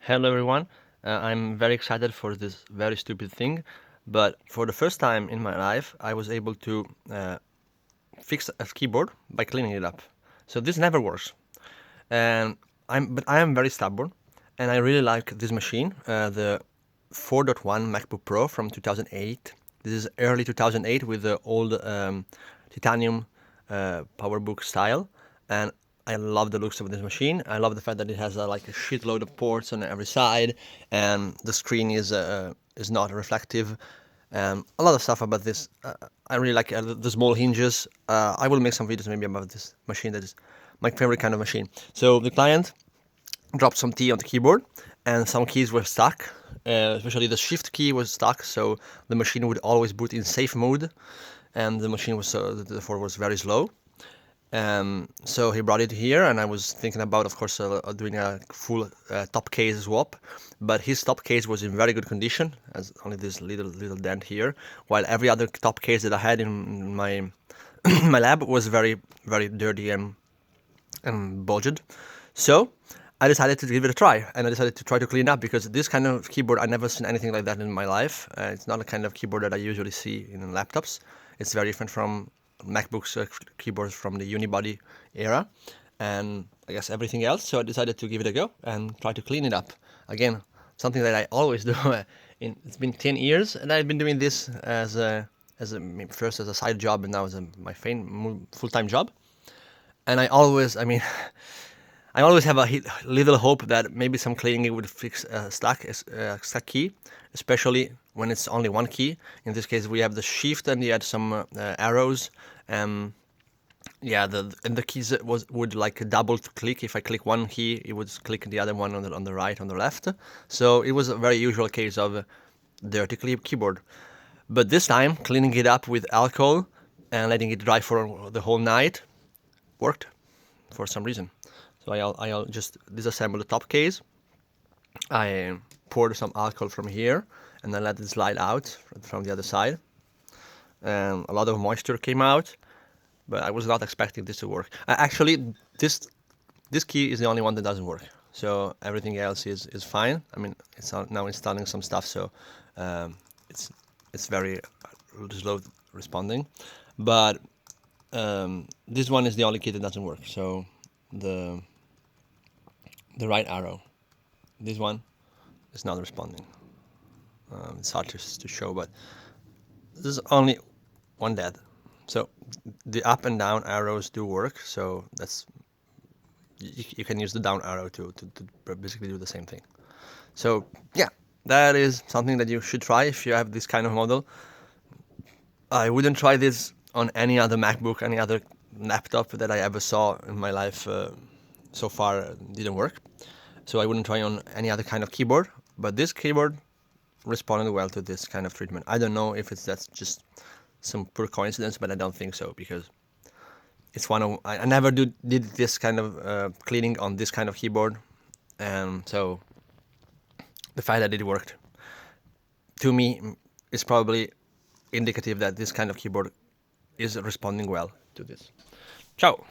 Hello everyone. I'm very excited for this very stupid thing, but for the first time in my life, I was able to fix a keyboard by cleaning it up. So this never works, and I am very stubborn, and I really like this machine, the 4.1 MacBook Pro from 2008. This is early 2008 with the old titanium PowerBook style, and I love the looks of this machine. I love the fact that it has like a shitload of ports on every side, and the screen is not reflective. A lot of stuff about this. I really like the small hinges. I will make some videos maybe about this machine. That is my favorite kind of machine. So the client dropped some tea on the keyboard, and some keys were stuck. Especially the shift key was stuck, so the machine would always boot in safe mode, and the machine was therefore was very slow. So he brought it here, and I was thinking about, of course, doing a full top case swap. But his top case was in very good condition, as only this little dent here, while every other top case that I had in my my lab was very dirty and bulged. So I decided to give it a try, and I decided to try to clean up, because this kind of keyboard, I never seen anything like that in my life. It's not a kind of keyboard that I usually see in laptops. It's very different from MacBooks keyboards from the unibody era, and I guess everything else. So I decided to give it a go and try to clean it up. Again, something that I always do. It's been 10 years, and I've been doing this first as a side job, and now as my full-time job. And I always, I always have a little hope that maybe some cleaning would fix a stuck key, especially when it's only one key. In this case, we have the shift, and you had some arrows. The keys would like double click. If I click one key, it would click the other one on the right, on the left. So it was a very usual case of dirty keyboard. But this time, cleaning it up with alcohol and letting it dry for the whole night worked for some reason. So I'll just disassemble the top case. I poured some alcohol from here, and then let it slide out from the other side. A lot of moisture came out, but I was not expecting this to work. Actually, this key is the only one that doesn't work. So everything else is fine. I mean, it's now installing some stuff, so it's very slow responding. But this one is the only key that doesn't work. So the right arrow, this one is not responding. It's hard to show, but there's only one dead. So the up and down arrows do work. So that's you can use the down arrow to basically do the same thing. So yeah, that is something that you should try if you have this kind of model. I wouldn't try this on any other MacBook, any other laptop that I ever saw in my life. So far, didn't work. So I wouldn't try on any other kind of keyboard. But this keyboard responded well to this kind of treatment. I don't know if that's just some pure coincidence, but I don't think so, because it's one of I never did this kind of cleaning on this kind of keyboard, and so the fact that it worked to me is probably indicative that this kind of keyboard is responding well to this. Ciao.